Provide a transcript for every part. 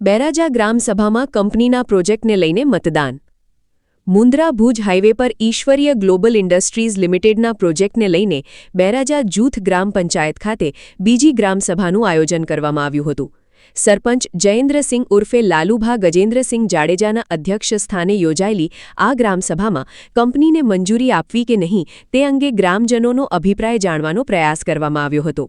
બેરાજા ગ્રામસભામાં કંપનીના પ્રોજેક્ટને લઈને મતદાન. મુન્દ્રા ભુજ હાઇવે પર ઈશ્વરીય ગ્લોબલ ઇન્ડસ્ટ્રીઝ લિમિટેડના પ્રોજેક્ટને લઈને બેરાજા જૂથ ગ્રામ પંચાયત ખાતે બીજી ગ્રામસભાનું આયોજન કરવામાં આવ્યું હતું. સરપંચ જયેન્દ્રસિંહ ઉર્ફે લાલુભા ગજેન્દ્રસિંહ જાડેજાના અધ્યક્ષસ્થાને યોજાયેલી આ ગ્રામસભામાં કંપનીને મંજૂરી આપવી કે નહીં તે અંગે ગ્રામજનોનો અભિપ્રાય જાણવાનો પ્રયાસ કરવામાં આવ્યો હતો.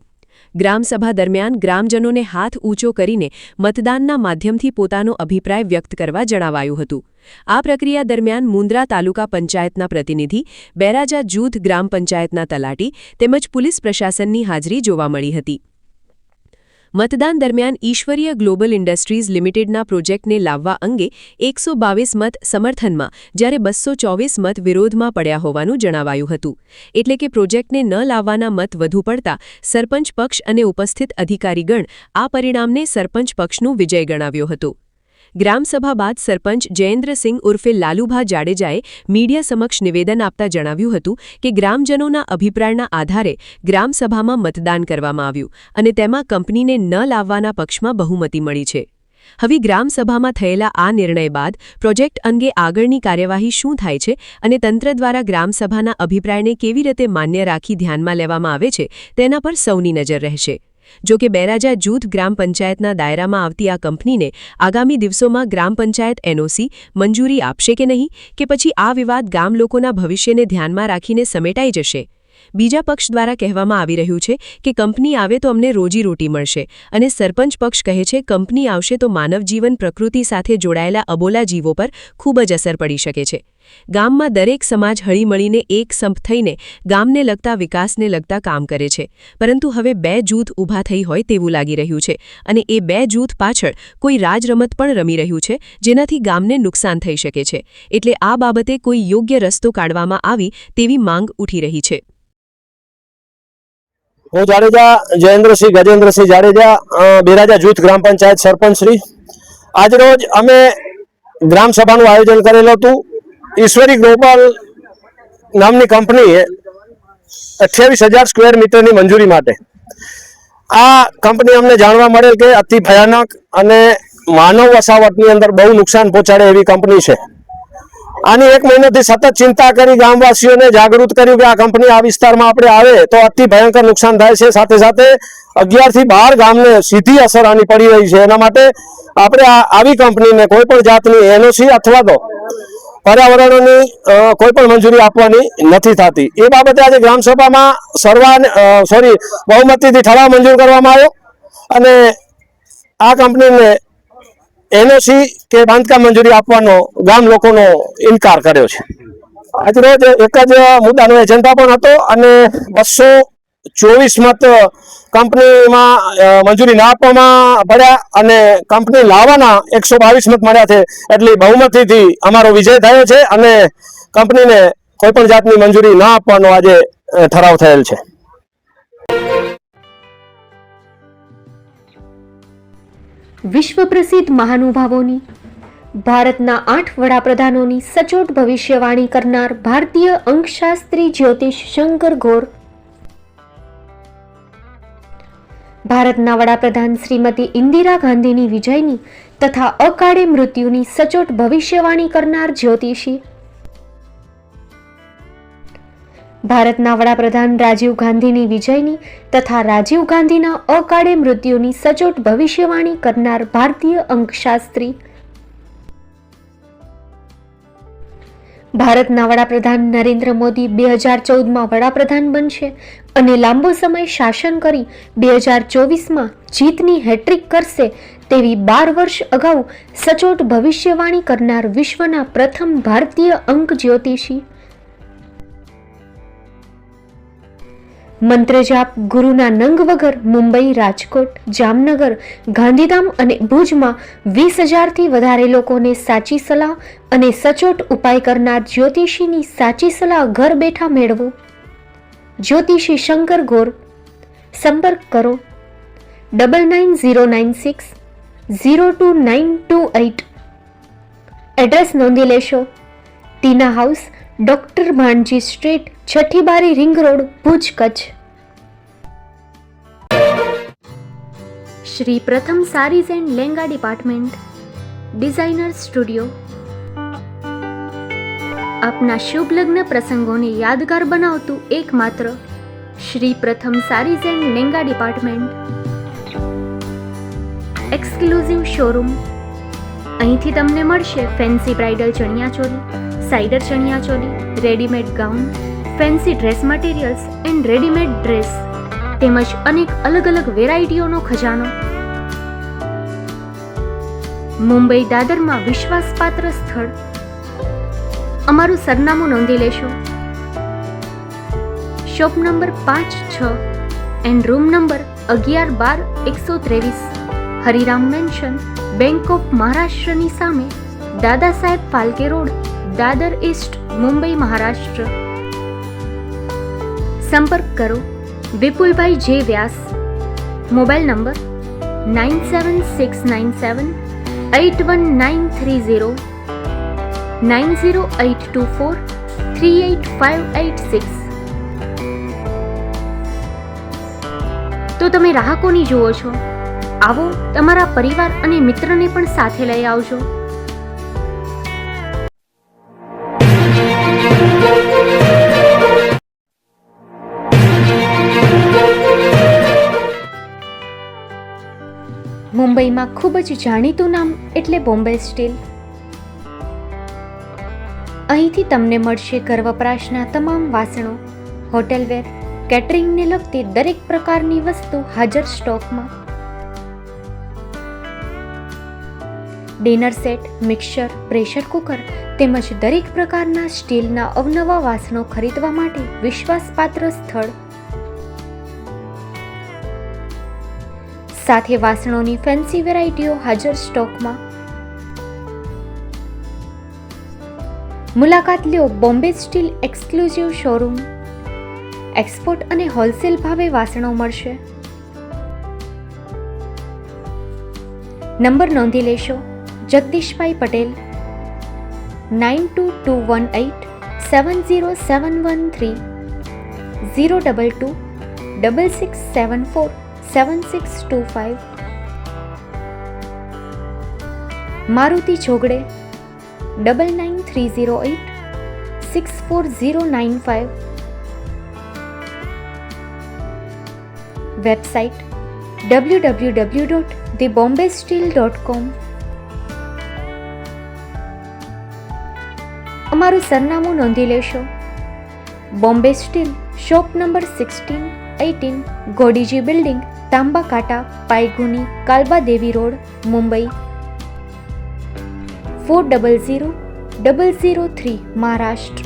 ગ્રામસભા દરમિયાન ગ્રામજનોને હાથ ઊંચો કરીને મતદાનના માધ્યમથી પોતાનો અભિપ્રાય વ્યક્ત કરવા જણાવાયું હતું. આ પ્રક્રિયા દરમિયાન મુન્દ્રા તાલુકા પંચાયતના પ્રતિનિધિ, બેરાજા જૂથ ગ્રામ પંચાયતના તલાટી તેમજ પોલીસ પ્રશાસનની હાજરી જોવા મળી હતી. મતદાન દરમિયાન ઈશ્વરીય ગ્લોબલ ઇન્ડસ્ટ્રીઝ લિમિટેડના પ્રોજેક્ટને લાવવા અંગે 122 મત સમર્થનમાં જ્યારે 224 મત વિરોધમાં પડ્યા હોવાનું જણાવાયું હતું. એટલે કે પ્રોજેક્ટને ન લાવવાના મત વધુ પડતા સરપંચ પક્ષ અને ઉપસ્થિત અધિકારીગણ આ પરિણામને સરપંચ પક્ષનું વિજય ગણાવ્યો હતો. ગ્રામસભા બાદ સરપંચ જયેન્દ્રસિંહ ઉર્ફે લાલુભા જાડેજાએ મીડિયા સમક્ષ નિવેદન આપતા જણાવ્યું હતું કે ગ્રામજનોના અભિપ્રાયના આધારે ગ્રામસભામાં મતદાન કરવામાં આવ્યું અને તેમાં કંપનીને ન લાવવાના પક્ષમાં બહુમતી મળી છે. હવે ગ્રામસભામાં થયેલા આ નિર્ણય બાદ પ્રોજેક્ટ અંગે આગળની કાર્યવાહી શું થાય છે અને તંત્ર દ્વારા ગ્રામસભાના અભિપ્રાયને કેવી રીતે માન્ય રાખી ધ્યાનમાં લેવામાં આવે છે તેના પર સૌની નજર રહેશે. જો કે બેરાજા જૂથ ગ્રામ પંચાયતના દાયરામાં આવતી આ કંપનીને આગામી દિવસોમાં ગ્રામ પંચાયત એનઓસી મંજૂરી આપશે કે નહીં, કે પછી આ વિવાદ ગામ લોકોના ભવિષ્યને ધ્યાનમાં રાખીને સમેટાઈ જશે. બીજા પક્ષ દ્વારા કહેવામાં આવી રહ્યું છે કે કંપની આવે તો અમને રોજીરોટી મળશે અને સરપંચ પક્ષ કહે છે કંપની આવશે તો માનવ જીવન પ્રકૃતિ સાથે જોડાયેલા અબોલા જીવો પર ખૂબ જ અસર પડી શકે છે. ગામમાં દરેક સમાજ હળીમળીને એક સંપ થઈને ગામને લગતા વિકાસને લગતા કામ કરે છે, પરંતુ હવે બે જૂથ ઊભા થઈ હોય તેવું લાગી રહ્યું છે અને એ બે જૂથ પાછળ કોઈ રાજરમત પણ રમી રહ્યું છે, જેનાથી ગામને નુકસાન થઈ શકે છે. એટલે આ બાબતે કોઈ યોગ્ય રસ્તો કાઢવામાં આવી તેવી માંગ ઉઠી રહી છે. હું જાડેજા જયેન્દ્રસિંહ ગજેન્દ્રસિંહ જાડેજા, બેરાજા જૂથ ગ્રામ પંચાયત સરપંચ શ્રી. આજરોજ અમે ગ્રામસભાનું આયોજન કરેલું હતું. ઈશ્વરી ગ્લોબલ નામની કંપનીએ 28,000 સ્ક્વેર મીટરની મંજૂરી માટે આ કંપની અમને જાણવા મળેલ કે અતિ ભયાનક અને માનવ વસાવટની અંદર બહુ નુકસાન પહોંચાડે એવી કંપની છે. આની 1 મહિનાથી સતત ચિંતા કરી ગામવાસીઓને જાગૃત કર્યું કે આ કંપની આ વિસ્તારમાં આપણે આવે તો અતિ ભયંકર નુકસાન થાય છે. સાથે સાથે 11 થી 12 ગામને સીધી અસર આની પડી રહી છે. એના માટે આપણે આવી કંપનીને કોઈ પણ જાતની એનઓસી અથવા તો પર્યાવરણની કોઈ પણ મંજૂરી આપવાની નથી થતી. એ બાબતે આજે ગ્રામસભામાં બહુમતીથી ઠરાવ મંજૂર કરવામાં આવ્યો અને આ કંપનીને એનઓસી કે બાંધકામ મંજૂરી આપવાનો ગામ લોકોનો ઇનકાર કર્યો છે. આજરોજ એક જ મુદ્દાનો એજન્ડા પણ હતો અને 224 મત કંપનીમાં મંજૂરી ના આપવામાં પડ્યા અને કંપની લાવવાના 122 મત મળ્યા છે. એટલે બહુમતીથી અમારો વિજય થયો છે અને કંપનીને કોઈ પણ જાતની મંજૂરી ના આપવાનો આજે ઠરાવ થયેલ છે. વિશ્વ પ્રસિદ્ધ મહાનુભાવોની, ભારતના 8 વડાપ્રધાનોની સચોટ ભવિષ્યવાણી કરનાર ભારતીય અંકશાસ્ત્રી જ્યોતિષ શંકર ઘોર, ભારતના વડાપ્રધાન શ્રીમતી ઇન્દિરા ગાંધીની વિજયની તથા અકાળે મૃત્યુની સચોટ ભવિષ્યવાણી કરનાર જ્યોતિષી, ભારતના વડાપ્રધાન રાજીવ ગાંધીની વિજયની તથા રાજીવ ગાંધીના અકાળે મૃત્યુની સચોટ ભવિષ્યવાણી કરનાર ભારતીય અંકશાસ્ત્રી, ભારતના વડાપ્રધાન નરેન્દ્ર મોદી 2014માં વડાપ્રધાન બનશે અને લાંબો સમય શાસન કરી 2024માં જીતની હેટ્રિક કરશે તેવી 12 વર્ષ અગાઉ સચોટ ભવિષ્યવાણી કરનાર વિશ્વના પ્રથમ ભારતીય અંક જ્યોતિષી, મંત્રજાપ ગુરુના નંગ વગર મુંબઈ, રાજકોટ, જામનગર, ગાંધીધામ અને ભુજમાં 20,000થી વધારે લોકોને સાચી સલાહ અને સચોટ ઉપાય કરનાર જ્યોતિષીની સાચી સલાહ ઘર બેઠા મેળવો. જ્યોતિષી શંકર ઘોર. સંપર્ક કરો 9909602928. એડ્રેસ નોંધી લેશો. Tina house, doctor Bhanji street, છઠ્ઠી બારી, ring road, Bhuj, Kutch. Shri Pratham saris and lehenga department, designer studio. આપના શુભ લગ્ન પ્રસંગોને યાદગાર બનાવતું એકમાત્ર Shri Pratham saris and lehenga department, exclusive showroom. અહીંથી તમને મળશે ફેન્સી બ્રાઇડલ ચણિયાચોલી, સાઇડર ચણિયાચોલી, readymade gown, fancy dress materials and readymade dress તેમજ અનેક અલગ અલગ વેરાયટીઓનો ખજાનો. મુંબઈ દાદરમાં વિશ્વાસપાત્ર સ્થળ. અમારું સરનામું નોંધી લેશો. Shop number 5-6 and room number 11-12-123, Hariram mansion, bank of મહારાષ્ટ્રની સામે, દાદા સાહેબ ફાલ્કે રોડ, દાદર ઈસ્ટ, મુંબઈ, મહારાષ્ટ્ર. સંપર્ક કરો વિપુલભાઈ જે વ્યાસ. Mobile number 9769781930, 9082438586. તો તમે રાહ કોની જુઓ છો? આવો, તમારા પરિવાર અને મિત્રને પણ સાથે લઈ આવજો. મુંબઈમાં ખૂબ જ જાણીતું નામ એટલે બોમ્બે સ્ટીલ. અહીંથી તમને મળશે ઘર વપરાશના તમામ વાસણો, હોટેલવેર, કેટરિંગને લગતી દરેક પ્રકારની વસ્તુ હાજર સ્ટોકમાં. Dinner set, mixer, pressure cooker તેમજ દરેક પ્રકારના સ્ટીલના અવનવા વાસણો ખરીદવા માટે વિશ્વાસપાત્ર સ્થળ. સાથે વાસણોની ફેન્સી વેરાયટીઓ હાજર સ્ટોકમાં. મુલાકાત લ્યો Bombay steel exclusive showroom. Export અને હોલસેલ ભાવે વાસણો મળશે. નંબર નોંધી લેશો. જગદીશભાઈ પટેલ, 9221870713, 02266747625. મારુતિ જોગડે, 9930864095. Website www.thebombasteel.com. અમારું સરનામું નોંધી લેશો. Bombay steel, shop number 16-18, Godiji building, Tamba Kanta, Paydhuni, Kalbadevi road, Mumbai 400003, Maharashtra.